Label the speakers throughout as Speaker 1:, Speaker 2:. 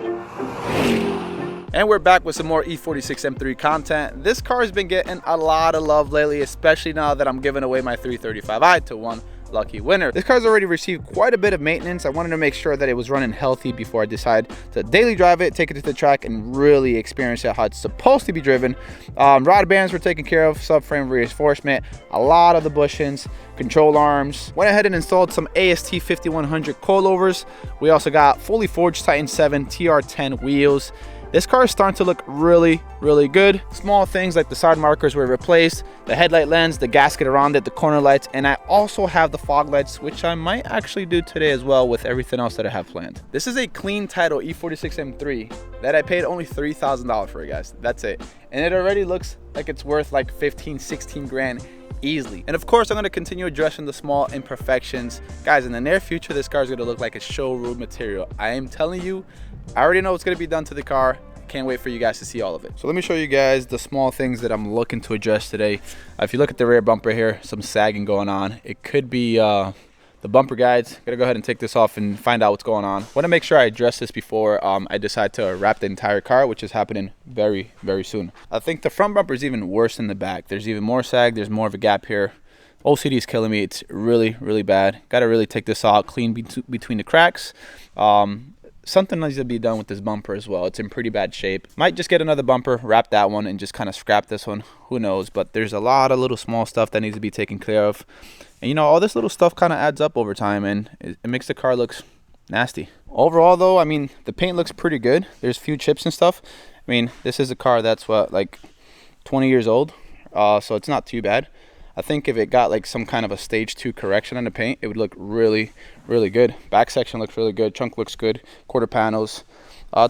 Speaker 1: And we're back with some more E46 M3 content. This car has been getting a lot of love lately, especially now that I'm giving away my 335i to one lucky winner. This car's already received quite a bit of maintenance. I wanted to make sure that it was running healthy before I decide to daily drive it, take it to the track, and really experience it how it's supposed to be driven. Rod bands were taken care of, subframe reinforcement, a lot of the bushings, control arms. Went ahead and installed some AST 5100 coilovers. We also got fully forged Titan 7 TR10 wheels. This car is starting to look really good. Small things like the side markers were replaced, the headlight lens, the gasket around it, the corner lights, and I also have the fog lights, which I might actually do today as well with everything else that I have planned. This is a clean title E46 M3 that I paid only $3,000 for, guys. That's it. And it already looks like it's worth like 15, 16 grand easily. And of course, I'm going to continue addressing the small imperfections. Guys, in the near future, this car is going to look like a showroom material. I am telling you, I already know what's going to be done to the car. Can't wait for you guys to see all of it. So let me show you guys the small things that I'm looking to address today. If you look at the rear bumper here, some sagging going on. It could be the bumper guides. Gotta go ahead and take this off and find out what's going on. Want to make sure I address this before I decide to wrap the entire car, which is happening very soon. I think the front bumper is even worse than the back. There's even more sag. There's more of a gap here. OCD is killing me. It's really bad. Gotta really take this out, clean between the cracks. Something needs to be done with this bumper as well. It's in pretty bad shape. Might just get another bumper, wrap that one, and just kind of scrap this one. Who knows? But there's a lot of little small stuff that needs to be taken care of. And you know, all this little stuff kind of adds up over time, and it makes the car look nasty. Overall though, I mean, the paint looks pretty good. There's a few chips and stuff. I mean, this is a car that's what, like 20 years old, so it's not too bad. I think if it got like some kind of a stage 2 correction on the paint, it would look really good. Back section looks really good. Trunk looks good. Quarter panels.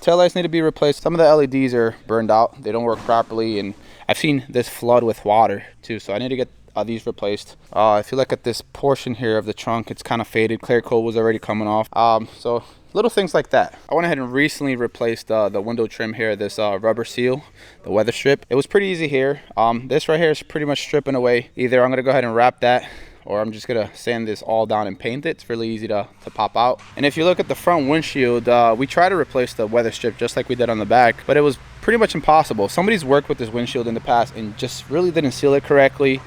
Speaker 1: Tail lights need to be replaced. Some of the LEDs are burned out. They don't work properly, and I've seen this flood with water too, so I need to get these replaced. If you look at this portion here of the trunk, it's kind of faded. Clear coat was already coming off. So little things like that. I went ahead and recently replaced the window trim here, this rubber seal, the weather strip. It was pretty easy here. This right here is pretty much stripping away. Either I'm gonna go ahead and wrap that, or I'm just gonna sand this all down and paint it. It's really easy to pop out. And if you look at the front windshield, we tried to replace the weather strip just like we did on the back, but it was pretty much impossible. Somebody's worked with this windshield in the past and just really didn't seal it correctly.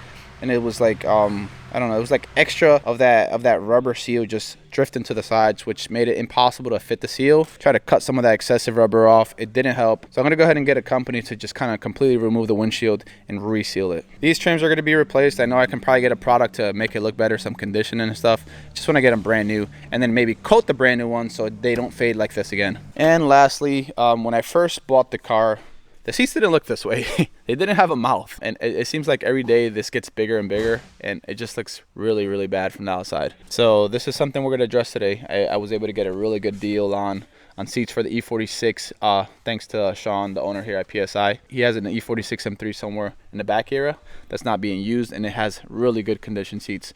Speaker 1: And it was like, I don't know, it was like extra of that rubber seal just drifting to the sides, which made it impossible to fit the seal. Try to cut some of that excessive rubber off. It didn't help. So I'm gonna go ahead and get a company to just kind of completely remove the windshield and reseal it. These trims are gonna be replaced. I know I can probably get a product to make it look better, some conditioning and stuff. Just wanna get them brand new, and then maybe coat the brand new ones so they don't fade like this again. And lastly, when I first bought the car, the seats didn't look this way. They didn't have a mouth, and it seems like every day this gets bigger and bigger, and it just looks really bad from the outside. So this is something we're going to address today. I was able to get a really good deal on seats for the E46 thanks to Sean, the owner here at PSI. He has an E46 M3 somewhere in the back area that's not being used, and it has really good condition seats.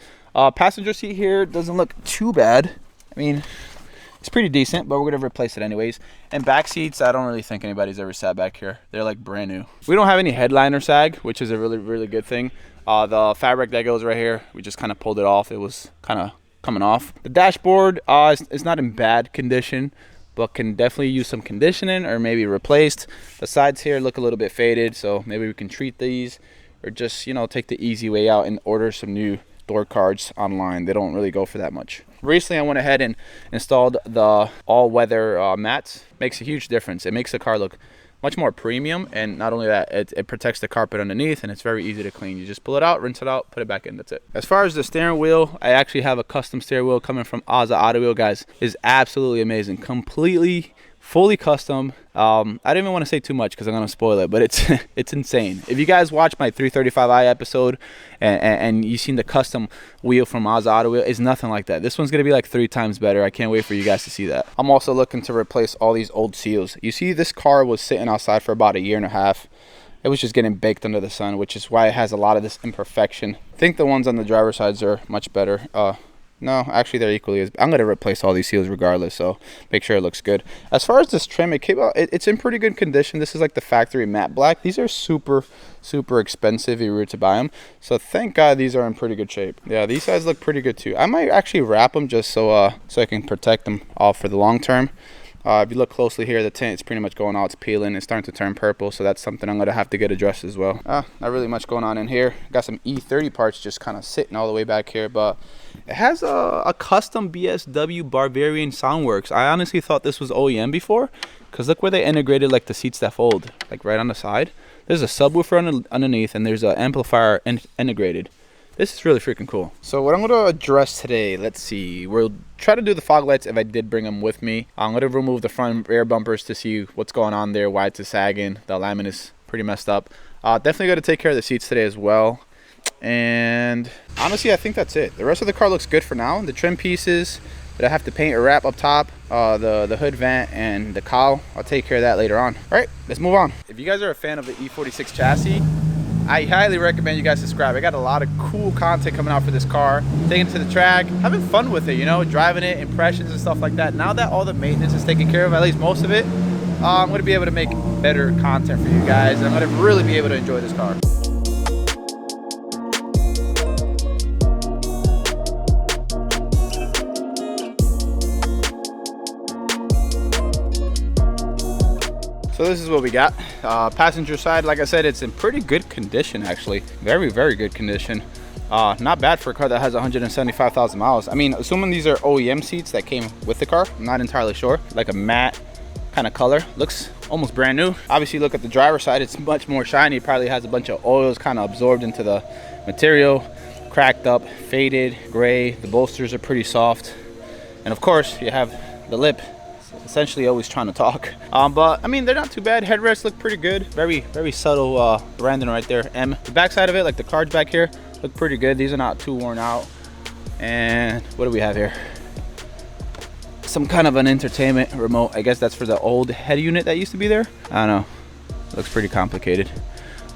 Speaker 1: Passenger seat here doesn't look too bad. I mean, it's pretty decent, but we're gonna replace it anyways. And back seats, I don't really think anybody's ever sat back here. They're like brand new. We don't have any headliner sag, which is a really good thing. The fabric that goes right here, we just kind of pulled it off. It was kind of coming off. The dashboard is not in bad condition, but can definitely use some conditioning or maybe replaced. The sides here look a little bit faded, so maybe we can treat these, or just, you know, take the easy way out and order some new door cards online. They don't really go for that much. Recently I went ahead and installed the all-weather mats. Makes a huge difference. It makes the car look much more premium, and not only that, it protects the carpet underneath, and it's very easy to clean. You just pull it out, rinse it out, put it back in. That's it. As far as the steering wheel, I actually have a custom steering wheel coming from Ozza Auto Wheel, guys. It's absolutely amazing. Completely fully custom. I didn't even want to say too much because I'm gonna spoil it, but it's insane. If you guys watch my 335i episode and you seen the custom wheel from Ozza Auto Wheel, it's nothing like that. This one's gonna be like 3 times better. I can't wait for you guys to see that. I'm also looking to replace all these old seals. You see, this car was sitting outside for about 1.5 years. It was just getting baked under the sun, which is why it has a lot of this imperfection. I think the ones on the driver's sides are much better. No, actually they're equally as. I'm gonna replace all these seals regardless, so make sure it looks good. As far as this trim, it came out. It's in pretty good condition. This is like the factory matte black. These are super expensive if you were to buy them. So thank God these are in pretty good shape. Yeah, these sides look pretty good too. I might actually wrap them just so I can protect them all for the long term. If you look closely here, the tint is pretty much going out. It's peeling. It's starting to turn purple, so that's something I'm going to have to get addressed as well. Not really much going on in here. Got some E30 parts just kind of sitting all the way back here, but it has a custom BSW Bavarian Soundworks. I honestly thought this was OEM before, because look where they integrated like the seats that fold, like right on the side. There's a subwoofer underneath, and there's an amplifier integrated. This is really freaking cool. So what I'm going to address today, let's see. We'll try to do the fog lights if I did bring them with me. I'm going to remove the front rear bumpers to see what's going on there, why it's sagging. The alignment is pretty messed up. Definitely got to take care of the seats today as well. And honestly, I think that's it. The rest of the car looks good for now. The trim pieces that I have to paint or wrap up top, the hood vent and the cowl, I'll take care of that later on. All right, let's move on. If you guys are a fan of the E46 chassis, I highly recommend you guys subscribe. I got a lot of cool content coming out for this car. Taking it to the track, having fun with it, you know, driving it, impressions and stuff like that. Now that all the maintenance is taken care of, at least most of it, I'm going to be able to make better content for you guys. And I'm going to really be able to enjoy this car. So this is what we got. Passenger side, like I said, it's in pretty good condition actually. Very, very good condition. Not bad for a car that has 175,000 miles. I mean, assuming these are OEM seats that came with the car, I'm not entirely sure. Like a matte kind of color. Looks almost brand new. Obviously, look at the driver's side, it's much more shiny. It probably has a bunch of oils kind of absorbed into the material. Cracked up, faded, gray. The bolsters are pretty soft. And of course, you have the lip. Essentially always trying to talk, but I mean, they're not too bad. Headrests look pretty good. Very, very subtle branding right there. M. The back side of it, like the cards back here, look pretty good. These are not too worn out. And what do we have here? Some kind of an entertainment remote. I guess that's for the old head unit that used to be there. I don't know. Looks pretty complicated.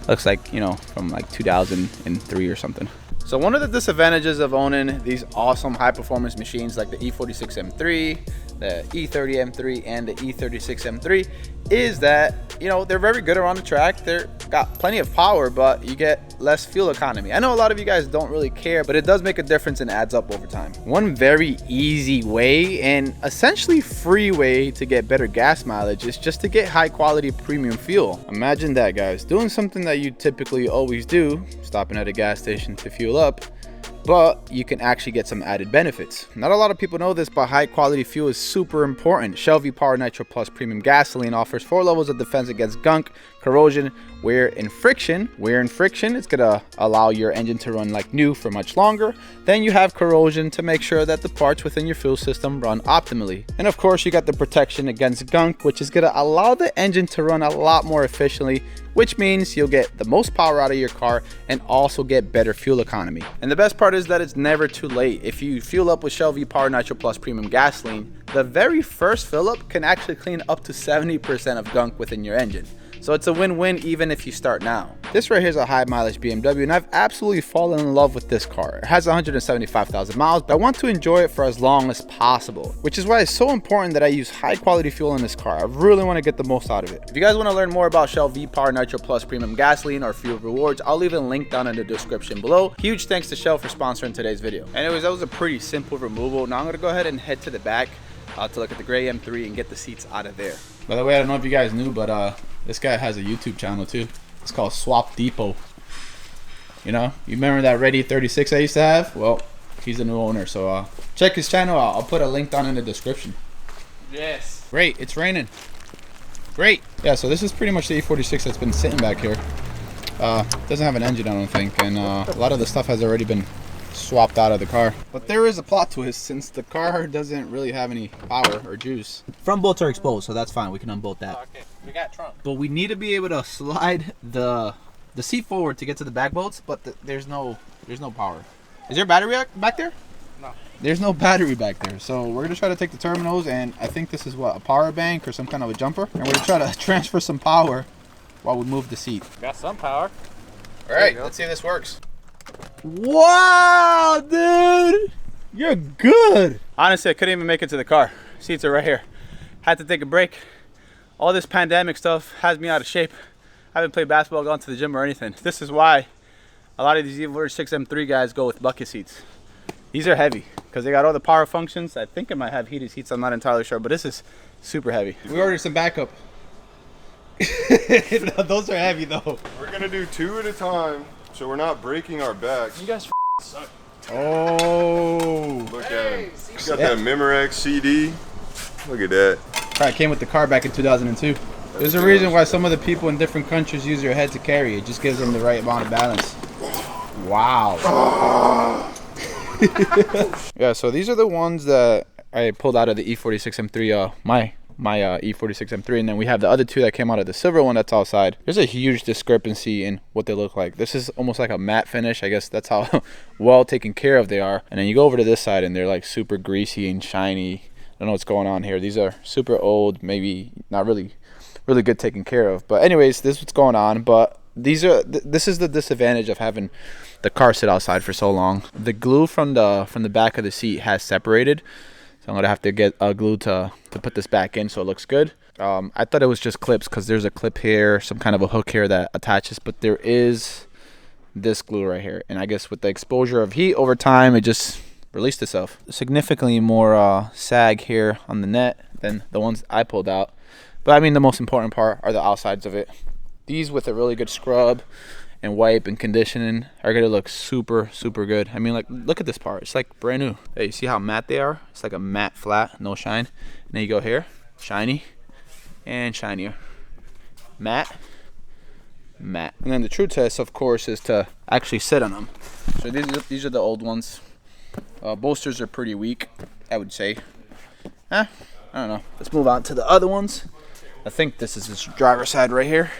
Speaker 1: Looks like, you know, from like 2003 or something. So one of the disadvantages of owning these awesome high performance machines like the E46 M3, the E30 M3 and the E36 M3 is that, you know, they're very good around the track. They're got plenty of power, but you get less fuel economy. I know a lot of you guys don't really care, but it does make a difference and adds up over time. One very easy way and essentially free way to get better gas mileage is just to get high quality premium fuel. Imagine that, guys, doing something that you typically always do, stopping at a gas station to fuel up, but you can actually get some added benefits. Not a lot of people know this, but high quality fuel is super important. Shell V-Power NiTRO Plus Premium Gasoline offers 4 levels of defense against gunk, corrosion, wear, and friction. Wear and friction, it's gonna allow your engine to run like new for much longer. Then you have corrosion to make sure that the parts within your fuel system run optimally. And of course, you got the protection against gunk, which is gonna allow the engine to run a lot more efficiently, which means you'll get the most power out of your car and also get better fuel economy. And the best part is that it's never too late. If you fuel up with Shell V-Power NiTRO Plus Premium Gasoline, the very first fill up can actually clean up to 70% of gunk within your engine. So it's a win-win even if you start now. This right here is a high mileage BMW, and I've absolutely fallen in love with this car. It has 175,000 miles, but I want to enjoy it for as long as possible, which is why it's so important that I use high quality fuel in this car. I really want to get the most out of it. If you guys want to learn more about Shell V-Power NiTRO Plus Premium Gasoline or fuel rewards, I'll leave a link down in the description below. Huge thanks to Shell for sponsoring today's video. Anyways, that was a pretty simple removal. Now I'm going to go ahead and head to the back to look at the gray M3 and get the seats out of there. By the way, I don't know if you guys knew, but this guy has a YouTube channel too. It's called Swap Depot. You know, you remember that Red E36 I used to have? Well, he's the new owner, so check his channel out. I'll put a link down in the description. Yes. Great, it's raining. Great. Yeah, so this is pretty much the E46 that's been sitting back here. Doesn't have an engine, I don't think, and a lot of the stuff has already been swapped out of the car. But there is a plot twist, since the car doesn't really have any power or juice. Front bolts are exposed, so that's fine. We can unbolt that. Okay, we got trunk. But we need to be able to slide the seat forward to get to the back bolts, but there's no power. Is there a battery back there? No. There's no battery back there. So we're gonna try to take the terminals, and I think this is what, a power bank or some kind of a jumper, and we're gonna try to transfer some power while we move the seat. Got some power. All right, let's see if this works. Wow, dude, you're good. Honestly, I couldn't even make it to the car. Seats are right here. Had to take a break. All this pandemic stuff has me out of shape. I haven't played basketball, gone to the gym or anything. This is why a lot of these E46 M3 guys go with bucket seats. These are heavy because they got all the power functions. I think it might have heated seats. I'm not entirely sure, but this is super heavy. We ordered some backup. No, those are heavy though.
Speaker 2: We're gonna do 2 at a time, so we're not breaking our backs.
Speaker 3: You guys suck.
Speaker 1: Oh.
Speaker 2: Look at him. He's got that Memorex CD. Look at that.
Speaker 1: Probably came with the car back in 2002. There's a reason why some of the people in different countries use their head to carry. It just gives them the right amount of balance. Wow. Yeah, so these are the ones that I pulled out of the E46 M3, my E46 M3, and then we have the other two that came out of the silver one that's outside. There's a huge discrepancy in what they look like. This is almost like a matte finish. I guess that's how well taken care of they are. And then you go over to this side and they're like super greasy and shiny. I don't know what's going on here. These are super old, maybe not really good taken care of. But anyways, this is what's going on. But these are this is the disadvantage of having the car sit outside for so long. The glue from the back of the seat has separated. So I'm gonna have to get a glue to put this back in so it looks good. I thought it was just clips because there's a clip here, some kind of a hook here that attaches, but there is this glue right here. And I guess with the exposure of heat over time, it just released itself. Significantly more sag here on the net than the ones I pulled out. But I mean, the most important part are the outsides of it. These with a really good scrub and wipe and conditioning are gonna look super good. I mean, like, look at this part, it's like brand new. Hey, you see how matte they are? It's like a matte flat, no shine. And then you go here, shiny and shinier, matte. And then the true test, of course, is to actually sit on them. So these are the old ones. Bolsters are pretty weak, I would say. I don't know. Let's move on to the other ones. I think this is this driver's side right here.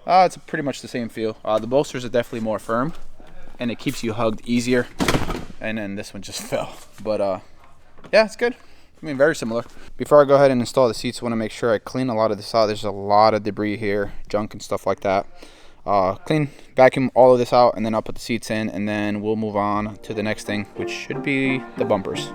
Speaker 1: It's pretty much the same feel. The bolsters are definitely more firm, and it keeps you hugged easier. And then this one just fell. But yeah, it's good. I mean, very similar. Before I go ahead and install the seats, I want to make sure I clean a lot of this out. There's a lot of debris here, junk and stuff like that. Vacuum all of this out, and then I'll put the seats in, and then we'll move on to the next thing, which should be the bumpers.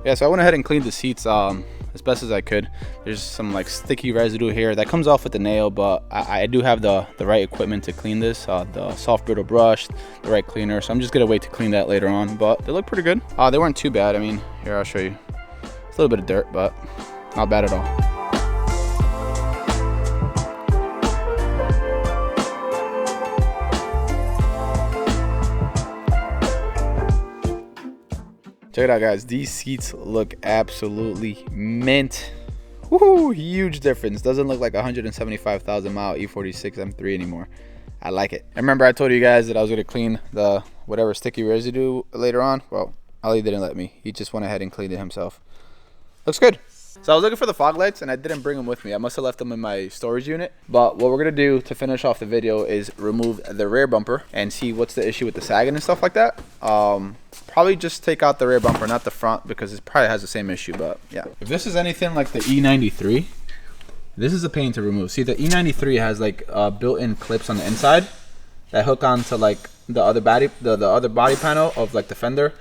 Speaker 1: Yeah, so I went ahead and cleaned the seats as best as I could. There's some like sticky residue here that comes off with the nail, but I do have the right equipment to clean this, the soft brittle brush, the right cleaner. So I'm just gonna wait to clean that later on, but they look pretty good. They weren't too bad. I mean, here, I'll show you. It's a little bit of dirt, but not bad at all. Check it out, guys. These seats look absolutely mint. Woohoo! Huge difference. Doesn't look like a 175,000 mile E46 M3 anymore. I like it. I remember I told you guys that I was going to clean the whatever sticky residue later on. Well, Ali didn't let me. He just went ahead and cleaned it himself. Looks good. So I was looking for the fog lights and I didn't bring them with me. I must have left them in my storage unit. But what we're gonna do to finish off the video is remove the rear bumper and see what's the issue with the sagging and stuff like that. Probably just take out the rear bumper, not the front, because it probably has the same issue, but yeah. If this is anything like the E93, this is a pain to remove. See, the E93 has like built-in clips on the inside that hook onto like the other body panel of like the fender,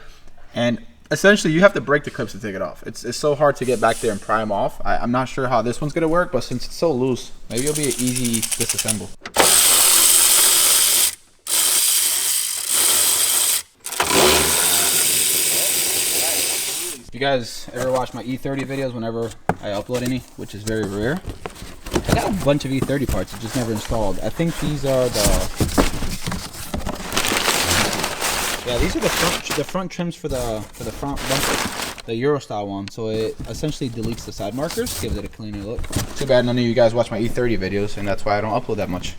Speaker 1: and essentially you have to break the clips to take it off. It's so hard to get back there and pry them off. I'm not sure how this one's gonna work, but since it's so loose, maybe it'll be an easy disassemble. If you guys ever watch my E30 videos whenever I upload any, which is very rare, I got a bunch of E30 parts, it's just never installed. I think these are these are the front trims for the front bumper, the Euro style one. So it essentially deletes the side markers, gives it a cleaner look. Too bad none of you guys watch my E30 videos, and that's why I don't upload that much.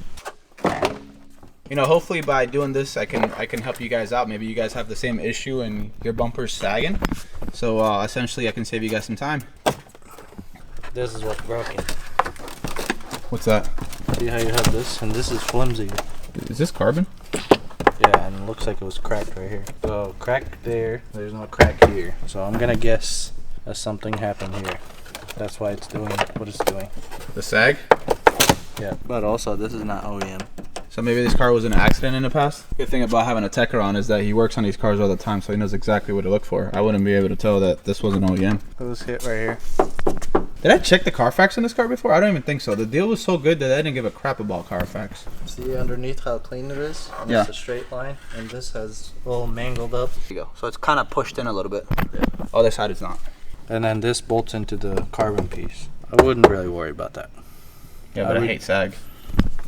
Speaker 1: You know, hopefully by doing this, I can help you guys out. Maybe you guys have the same issue and your bumper's sagging. So essentially, I can save you guys some time.
Speaker 3: This is what's broken.
Speaker 1: What's that?
Speaker 3: See how you have this, and this is flimsy.
Speaker 1: Is this carbon?
Speaker 3: Yeah, and it looks like it was cracked right here. So crack there, there's no crack here. So I'm gonna guess that something happened here. That's why it's doing what it's doing.
Speaker 1: The sag?
Speaker 3: Yeah, but also this is not OEM.
Speaker 1: So maybe this car was in an accident in the past. Good thing about having a techer on is that he works on these cars all the time, so he knows exactly what to look for. I wouldn't be able to tell that this was an OEM.
Speaker 3: It was hit right here.
Speaker 1: Did I check the Carfax on this car before? I don't even think so. The deal was so good that I didn't give a crap about Carfax.
Speaker 3: See underneath how clean it is? And
Speaker 1: Yeah.
Speaker 3: it's a straight line, and this has all mangled up.
Speaker 1: There you go. So it's kind of pushed in a little bit. Yeah. Other side is not.
Speaker 3: And then this bolts into the carbon piece. I wouldn't really worry about that.
Speaker 1: Yeah, but I hate sag.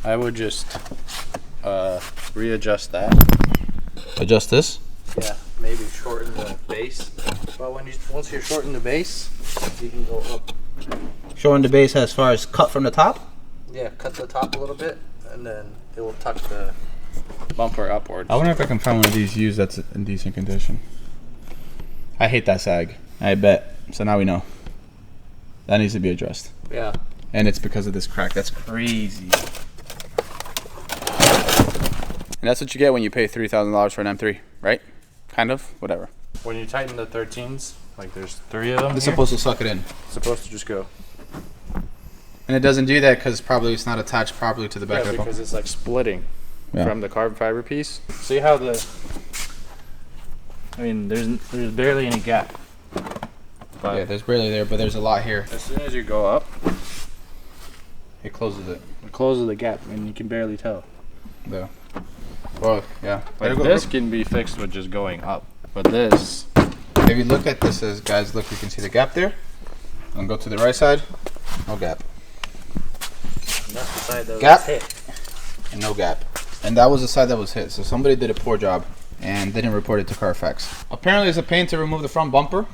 Speaker 3: I would just readjust that.
Speaker 1: Adjust this?
Speaker 3: Yeah, maybe shorten the base. But once you shorten the base, you can go up.
Speaker 1: Showing the base as far as cut from the top?
Speaker 3: Yeah, cut the top a little bit, and then it will tuck the bumper upwards.
Speaker 1: I wonder if I can find one of these used that's in decent condition. I hate that sag. I bet. So now we know. That needs to be addressed.
Speaker 3: Yeah.
Speaker 1: And it's because of this crack. That's crazy. And that's what you get when you pay $3,000 for an M3, right? Kind of, whatever.
Speaker 3: When you tighten the 13s, like there's 3 of them.
Speaker 1: It's supposed to suck it in.
Speaker 3: It's supposed to just go.
Speaker 1: And it doesn't do that because probably it's not attached properly to the back of the
Speaker 3: because it's like splitting
Speaker 1: Yeah.
Speaker 3: from the carbon fiber piece. See how I mean, there's barely any gap. But
Speaker 1: Yeah, there's barely there, but there's a lot here.
Speaker 3: as soon as you go up,
Speaker 1: It closes it.
Speaker 3: it closes the gap, and you can barely tell.
Speaker 1: Though. Well, yeah.
Speaker 3: Like this can be fixed with just going up, but this.
Speaker 1: If you look at this as guys, look, you can see the gap there. And go to the right side, no gap.
Speaker 3: And that's the side that
Speaker 1: Gap.
Speaker 3: was hit.
Speaker 1: And no gap. And that was the side that was hit. So somebody did a poor job and didn't report it to Carfax. Apparently it's a pain to remove the front bumper.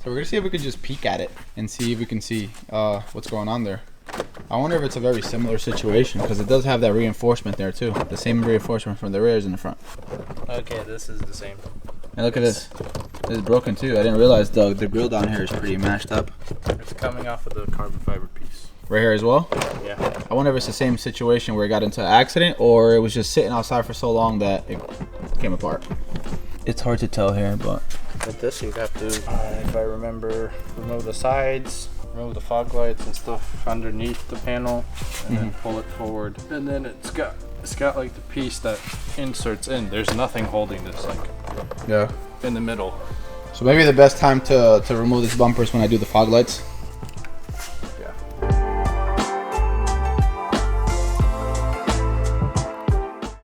Speaker 1: So we're gonna see if we can just peek at it and see if we can see what's going on there. I wonder if it's a very similar situation because it does have that reinforcement there too. The same reinforcement from the rear is in the front.
Speaker 3: Okay, this is the same.
Speaker 1: And look at this. This is broken too. I didn't realize the grill down here is pretty mashed up.
Speaker 3: It's coming off of the carbon fiber piece.
Speaker 1: Right here as well.
Speaker 3: Yeah.
Speaker 1: I wonder if it's the same situation where it got into an accident or it was just sitting outside for so long that it came apart. It's hard to tell here, but
Speaker 3: With this, you have to, if I remember, remove the sides, remove the fog lights and stuff underneath the panel, and then pull it forward. And then it's got like the piece that inserts in. There's nothing holding this, like
Speaker 1: yeah.
Speaker 3: in the middle.
Speaker 1: So maybe the best time to remove this bumper is when I do the fog lights.